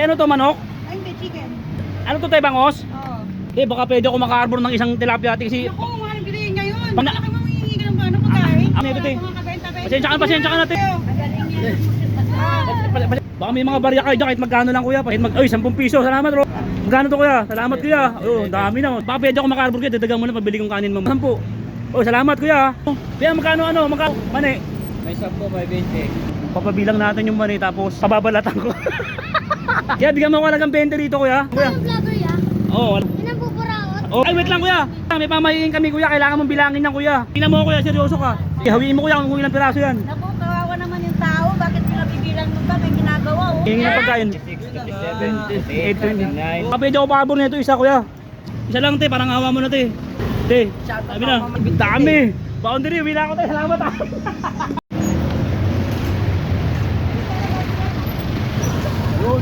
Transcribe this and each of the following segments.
Ano to, manok? Ay, hindi, chicken. Ano to, tayo bangos? Oo. Baka pwede ako maka-arbor ng isang tilapia kasi... Naku, mahal ang bilihin ngayon. Pag- Baka naman mangingi ka ng ano pagkain. Ito, te. Pasensya ka natin. Magaling yan. Baka may mga barya kayo dyan kahit magkano lang kuya. Ay, 10 piso. Salamat bro. Magkano to kuya? Salamat kuya. Oh, dami na. Baka pwede ako maka-arbor kuya. Dadagang mo na pabili kong kanin mo. 10. Oh, salamat kuya. Kuya, magkano magkano? Mani. May 10, may 20. Papabilang natin yung mani tapos pababalatan ko. Kaya bigyan mo ko lang ng 20 dito kuya. Kuya. Ang vlogger ya? Oo. Pinagpupuraot? Oh, ay wait lang kuya. May pamahiin kami kuya. Kailangan mong bilangin yan kuya. Tingnan mo kuya, seryoso ka. Hawiin mo kuya kung ilang piraso yan. Naku, kawawa naman yung tao. Bakit pinabibilang mo ba? May ginagawa, oh. Hingi ng pagkain. 27, 29. Kapwede ako pakabor nito isa kuya. Isa lang te, parang hawa mo na te. Te, sabi na. Dami. Boundary, wala ako te. Salamat ah. Yun.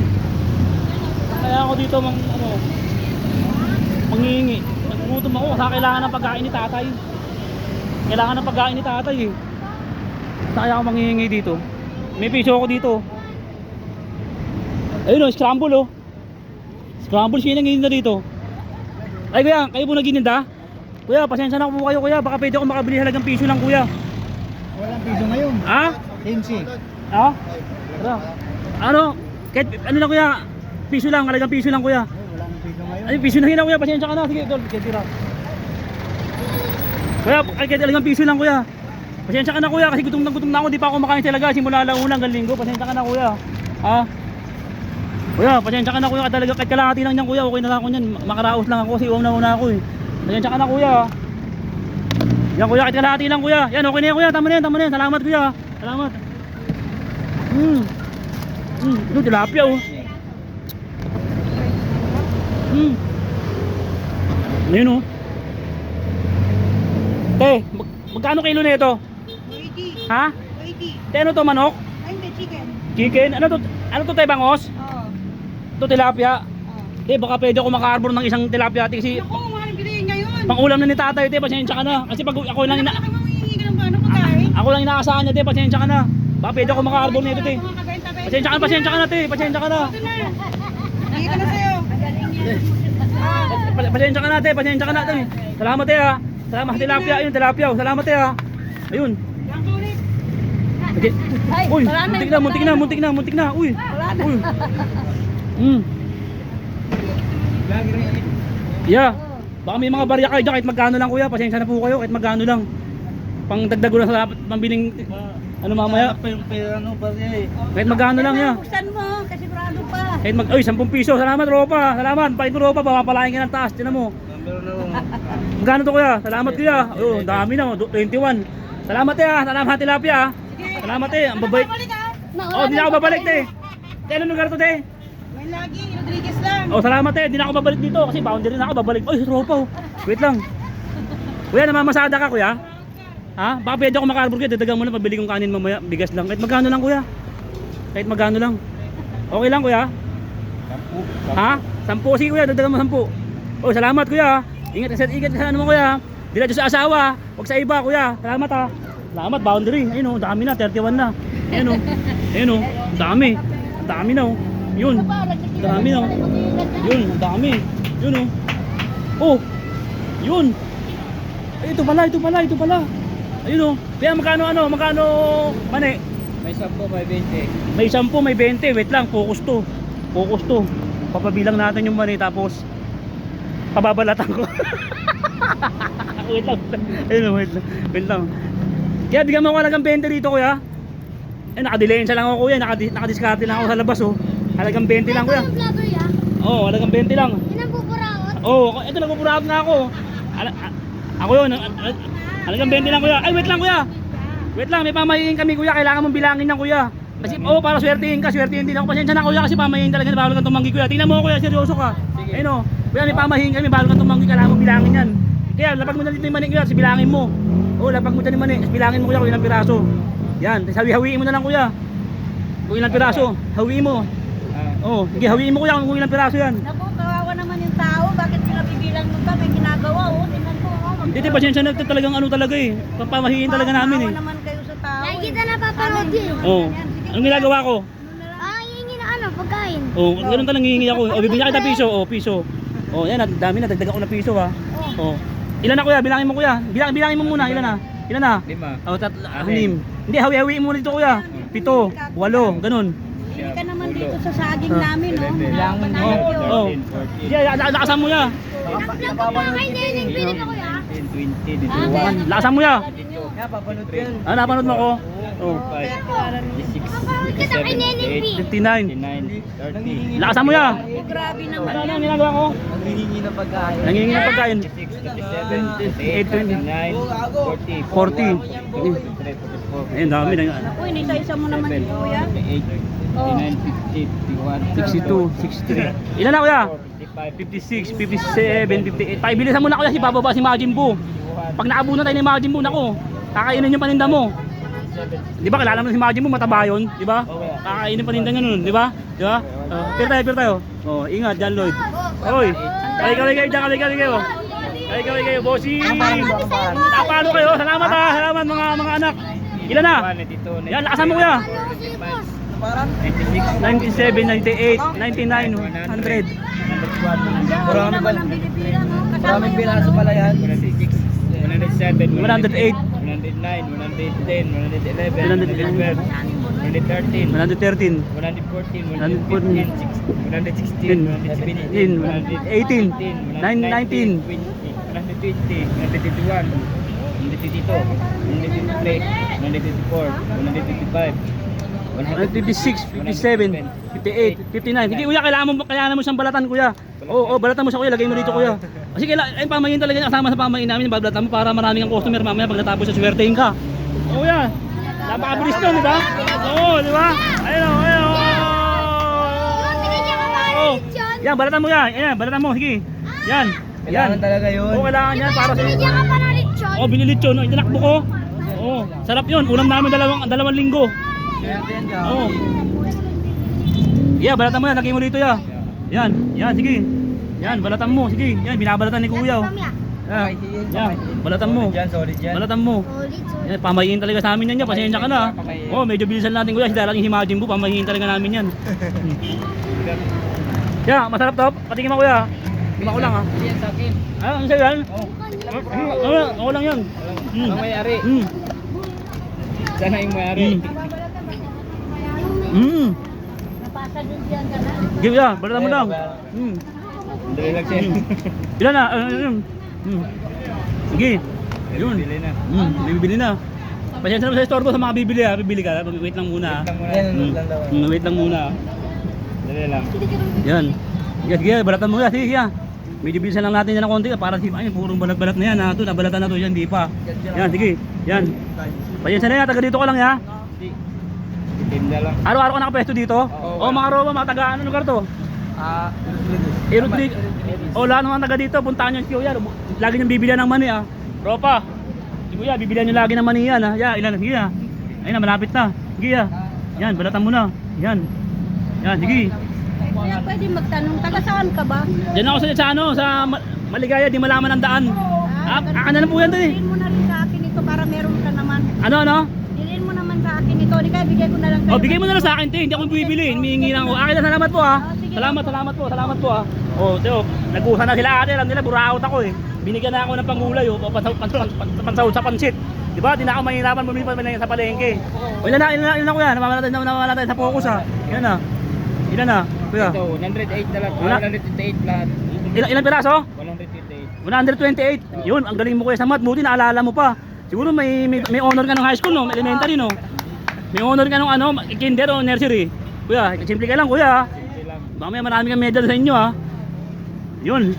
Kaya ako dito manghihingi. Nagugutom ako sa kailangan ng pagkain ni tatay. Kailangan ng pagkain ni tatay eh. Kaya ako manghihingi dito. May piso ako dito. Ayun o, scramble o. Scramble siya nangihinda dito. Ay kuya, kayo po naghihinda? Kuya, pasensya na po kayo kuya. Baka pwede ako makabili halagang piso lang kuya. Walang piso ngayon. Ha? 15. Ha? Tara. Ano? Kahit ano lang kuya? Piso lang, halagang piso lang kuya. Walang piso ngayon. Ay, piso na hina kuya, pasensya ka na. Sige, tol, tira. Kuya, kahit halagang piso lang kuya. Pasensya ka na kuya kasi gutom na ako. Di pa ako makain talaga simula lang unang linggo. Pasensya ka na kuya. Ha? Kuya, pasensya ka na kuya. Talaga kahit kalahati lang niyan kuya. Okay na lang ako niyan. Makaraos lang ako kasi una ako eh. Pasensya ka na kuya. Yan kuya, kahit kalahati lang kuya. Yan, okay na yan kuya. Tama na yan. Salamat kuya. Salamat. Ito tilapia oh. Ayun oh. Te, magkano kilo na ito? 80. Ha? 80. Te, ano to, manok? Ay, hindi, chicken. Chicken? Ano to tayo bangos? Oo. Ito tilapia? Oo. Te, baka pwede ako maka-arbor ng isang tilapia kasi Naku, mahal ang bilihin ngayon. pang ulam na ni tatay, te, pasensya ka na. Kasi pag ako lang Baka naman mangingi ka ng ano pagkain. ako lang inaasahan niya, te, pasensya ka na. Baka pwede ako maka-arbor nito, te. Pasensya ka na, te, pasensya ka na. Hindi ka na sa'yo. Magaling yan. Pasensya ka na, te. Salamat, te, ha. Salamat, tilapia, ayun, tilapia. Salamat, te, ha. Ayun. Yan ka ulit. Ay, Uy, wala na yung muntik na. Uy. Wala na. Uy. Yeah. Baka may mga barya kayo dyan kahit magkano lang kuya. Pasensya na po kayo kahit magkano lang. Pang dagdag ko lang sa pambiling ano mamaya. Ano pa rin. Kahit magkano lang ya. Buksan mo, kasi sigurado pa. Kahit ay 10 piso. Salamat ropa. Salamat. Pakit mo ropa. Papapalain ka ng taas. Tinan mo. Number na lang. Magkano to kuya? Salamat kuya. Oh, dami na. 21. Salamat ya. Salamat tilapia. Salamat Ang babait. Babalik ha. Oh, hindi na ako babalik te. Te, anong lugar to te? May lagi, Rodriguez lang. Oh, salamat hindi na ako babalik dito kasi boundary na ako babalik. Ay, tropa oh. Wait lang. Kuya, namamasada ka kuya? Ha? Baka pwede ako maka-arbor kuya, dadagang mo na pabili kong kanin mamaya, bigas lang. Kahit magkano lang kuya? Kahit magkano lang. Okay lang kuya? 10. Ha? 10 sige kuya, dadagang mo 10. Oh, salamat kuya. Ingat sa ano mo kuya. Dila sa asawa, huwag sa iba kuya. Salamat ha. Salamat, boundary. Ayun oh, dami na, 31 na. Ayun oh. Ayun oh, dami. Dami na oh. Yun. Dami na. Yun, dami. Yun oh. Oh. Yun. Ay, ito pala. Ayun oh. Kaya magkano mani? May 10, may 20. May 10, may 20. Wait lang, focus to. Papabilang natin yung mani tapos pababalatan ko. Wait lang. Ayun, wait lang. Kaya bigyan mo ko lang ng 20 dito kuya. Eh, nakadilensa lang ako kuya. Nakadiskarte lang ako sa labas oh. Halagang 20 lang kuya. Ang vlogger ya? Oo, halagang 20 lang. Pinagpupuraot? Oo, ito nagpupuraot na ako. Ako yun, halagang 20 lang kuya. Ay, wait lang kuya. Wait lang, may pamahiin kami kuya. Kailangan mong bilangin yan kuya. Kasi para swertihin din ako. Pasensya na kuya kasi pamahiin talaga. Bawal kang tumanggi kuya. Tingnan mo kuya, seryoso ka. Ayun o. Kuya, may pamahiin kami. Bawal kang tumanggi. Kailangan mong bilangin yan. Kaya lapag mo na dito yung mani kuya. Kasi bilangin mo. Oo, lapag mo dyan yung mani. Kasi bilangin mo kuya kung ilang piraso. Yan, hawiin mo na lang kuya. Kung ilang piraso, hawiin mo. Oo, sige, hawiin mo kuya kung ilang piraso yan. Naku, kawawa naman yung tao. Bakit pinabibilang mo ba? May ginagawa, oh. Tingnan mo, oh. Hindi, pasensya na talagang ano talaga eh. Pamahiin talaga namin eh. Kawawa naman kayo sa tao. Nakikita na papanood eh. Oo. Anong ginagawa ko? Hihingi na ano, pagkain. Oh, ganun talagang hihingi ako. Oh, bibigyan kita piso. Oh, piso. Oh, yan, dami na, dagdag ako na piso ha. Oh. Ilan na kuya? Bilangin mo kuya. Bilangin mo muna, ilan na? Ilan na? 5. Oh, anim. Hindi, hawi-hawiin mo dito kuya. 7, 8, ganun. Hindi ka naman dito sa saging namin, no? Bilangan mo. Oh. 13, 14. Yeah, lakasan mo ya. Nagpapakain din yung pinili ko ya. 20, Ah, 21. Lakasan mo ya. Kaya papanood ko yan. Ah, napanood mo ko. Oh. 56, Papawid ka sa kay Neneng P. 59. 59, 30. Lakasan mo ya. Eh, grabe naman. Ano ang ginagawa ko? Nanghihingi ng pagkain. Nangingi ng pagkain. 27, 28, 40. 40. Ayun, dami na. Uy, nisa-isa mo naman yun, kuya. 59, 50, 51, 62, 63. Ilan na kuya? 55, 56, 57, 58. Paibilisan mo na kuya, si bababa si Majin Buu. Pag naabunan tayo ni Majin Buu, nako, kakainin yung paninda mo. Di ba, kilala mo si Majin Buu, mataba yun, di ba? Kakainin paninda niya nun, di ba? Di ba? Pero tayo. Oh, ingat dyan, Lloyd. Oy, kaway kayo. Kaway kayo, bossy. Napalo kayo, salamat ha, salamat mga anak. Ilan na? 92, Yan, lakasan mo kuya. 96, 97, 98, 99, 100. Marami naman ang binibilang, no? Kasama Maraming yung piraso ano. pala yan. 107, 108, 109, 110, 111, 112, 113, 113, 114, 116, 117, 18, 156, 57, 58, 59. Hindi kuya, kailangan mo siyang balatan kuya. Oo, balatan mo siya kuya, lagay mo dito kuya. Kasi ay pamayin talaga niya, kasama sa pamayin namin, balatan mo para maraming ang customer mamaya pag natapos sa swertein ka. Oo kuya. Napakabilis nun, di ba? Oo, di ba? Ayun. Oh. Yan, balatan mo yan. Yan, balatan mo, sige. Yan. Kailangan talaga yun. Oo, kailangan yan para sa Binigyan ka pa na lechon. Oh, binili lechon, no? Itinakbo ko. Oo, sarap 'yun. Ulam namin dalawang linggo. Oo. Yeah, balatan mo yan, lagay mo dito ya. Yan, sige. Yan, balatan mo, sige. Yan, binabalatan ni Kuya. Oh. Yan, balatan mo. Solid yan. Balatan mo. Yan, pamahiin talaga sa amin yan, pasensya ka na. Oh, medyo bilisan natin Kuya, kasi darating si Majin Buu, pamahiin talaga namin yan. Yeah, masarap to. Patingin mo Kuya. Lima ko lang ha. Yan sa akin. Ah, ano sa'yo yan? Ako lang yan. Ang may-ari. Sana yung may-ari. Napasa din diyan ka na. Give ya, balatan mo lang. Dali lang siya. Ilan na? Sige. Yun. Bili na. Bibili na. Pasensya na sa store sa mga bibili ha. Bibili ka. Wait lang muna. Wait lang muna. Dali lang. Yan. Sige, balatan mo yan. Sige, yan. Medyo bilisan lang natin yan ng konti para si ay purong balat-balat na yan ha. Ito, nabalatan na to. Yan, di pa. Yan, sige. Yan. Pasensya na yan. Taga dito ko lang ya. Tinda lang. Araw-araw ka nakapwesto dito? O mga roba, mga taga ano lugar to? Erudrig. O lahat ng mga taga dito, puntahan nyo si Kuya. Lagi niyang bibilihan ng mani ah. Ropa. Si Kuya, bibilihan nyo lagi ng mani yan ah. Yan, ilan? Sige ah. Ayun na, malapit na. Sige ah. Yan, balatan mo na. Yan. Yan, sige. Kuya, pwede magtanong, taga saan ka ba? Diyan ako sa Maligaya, di malaman ang daan. Ano na po yan to eh. Dilin mo na rin sa akin ito para meron ka naman. Ano? Dilin mo naman sa akin ito. Di kaya bigay ko na lang sa'yo. O, bigay mo na lang sa akin, te. Hindi ako bibili. Humihingi lang ako. Akin na, salamat po ah. Salamat po ah. O, Teo, nag-usa na sila ate. Alam nila, buraot ako eh. Binigyan na ako ng pangulay o pansahod sa pansit. Diba? Di na ako mahirapan bumili pa sa palengke. O, ilan na kuya? Namamala tayo sa focus ah. Ilan na? Kuya? Ito, 108 na lang. Wala. 128 lahat. Ilang piraso? 128. 128. Yun, ang galing mo kuya sa math. Buti naalala mo pa. Siguro may honor ka ng high school no, elementary no. May honor ka ng kinder o nursery. Kuya, simple ka lang kuya. Simple lang. Baka may marami kang medal sa inyo ha. Yun.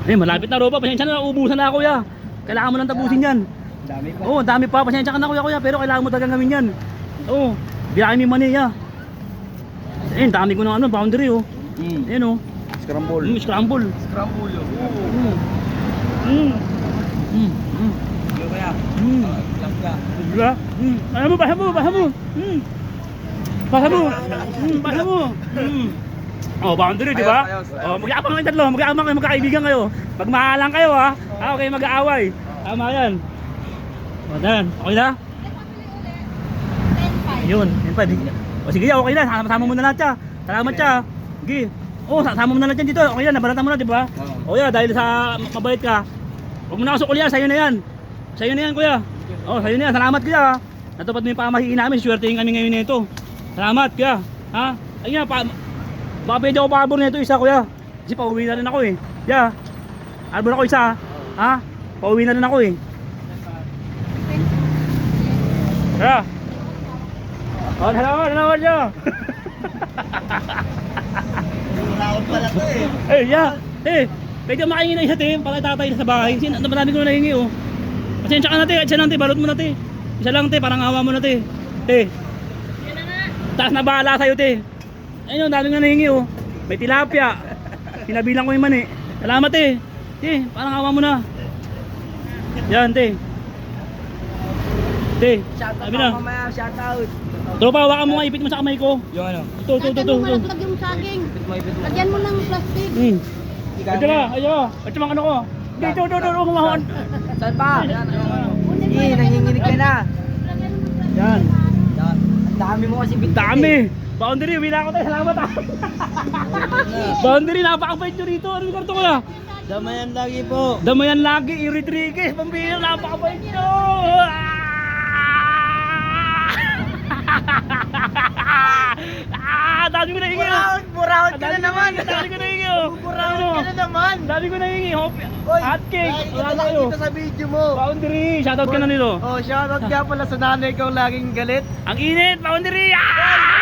Eh, malapit na ropa. Pasensya na, ubusan na kuya. Kailangan mo lang tapusin yan. Dami pa. Oo, dami pa. Pasensya ka na kuya. Pero kailangan mo talagang gawin yan. Oo, biyakin mo yung money ya. Ayun, dami ko ng boundary oh. Ayun oh. Scramble. Scramble. Scramble yun. Yo kaya. Langka. Diba? Baha mo. Oh, boundary, di ba? Oh, mag-aabang kayong tatlo, mag-aabang kayo, magkakaibigan kayo. Pag mahalang kayo ha, okay, mag-aaway. Tama yan. O, dan, okay na? Yun, yun pa. O sige, okay na, sama mo na lahat siya. Salamat siya. Sige. Oh, sama mo na lang dyan dito. Okay yan, nabalatan mo na, di ba? Oo. O yan, dahil sa mabait ka. Huwag mo na kasukul yan, sa'yo na yan. Sa'yo na yan, kuya. Oh, sa'yo na yan. Salamat, kuya. Natupad mo yung pamahiin namin. Swertein kami ngayon nito. Salamat, kuya. Ha? Ayun nga, baka pwede ako pa-arbor nito isa, kuya. Kasi pauwi na rin ako eh. Yeah. Arbor ako isa. Ha? Pauwi na rin ako eh. Kaya. Oh, salamat nyo. Nakakot pala to eh. Eh, yeah. Pwede makahingi na isa, te. Para tatay na sa bahay. Marami ko na nahingi, oh. Pasensya ka na, te. Isa lang, te. Balot mo na, te. Isa lang, te. Parang awa mo na, te. Te. Taas na bahala sa'yo, te. Ayun, dami nga nahingi, oh. May tilapia. Pinabilang ko yung mani. Salamat, te. Te, parang awa mo na. Yan, te. Te, sabi na. Mamaya, shoutout. Tropa, hawakan mo nga. Ipit mo sa kamay ko. Yung ano? Ito. Lagyan mo saging. Lagyan mo ng plastic. Ito ka, ito mga ano ko. Ito, umahon. Saan pa? Nanginginig ka na. Yan. Ang dami mo kasi bitbit. Dami. Boundary, wala ko tayo. Salamat ah. Boundary, napakabait nyo rito. Ano yung karto ko na? Damayan lagi po. Damayan lagi, Iritriguez. Pambihira, napakabait nyo. Dami ko nahingi. Buraot ka na naman. Dami ko nahingi. Buraot ka na naman. Dami ko nahingi. Oy, Hot cake. nakikita Wala lang tayo. kita sa video mo. Boundary, shoutout ka na nito. Oh, shoutout nga pala sa nanay kong laging galit. Ang init, Boundary! Ah!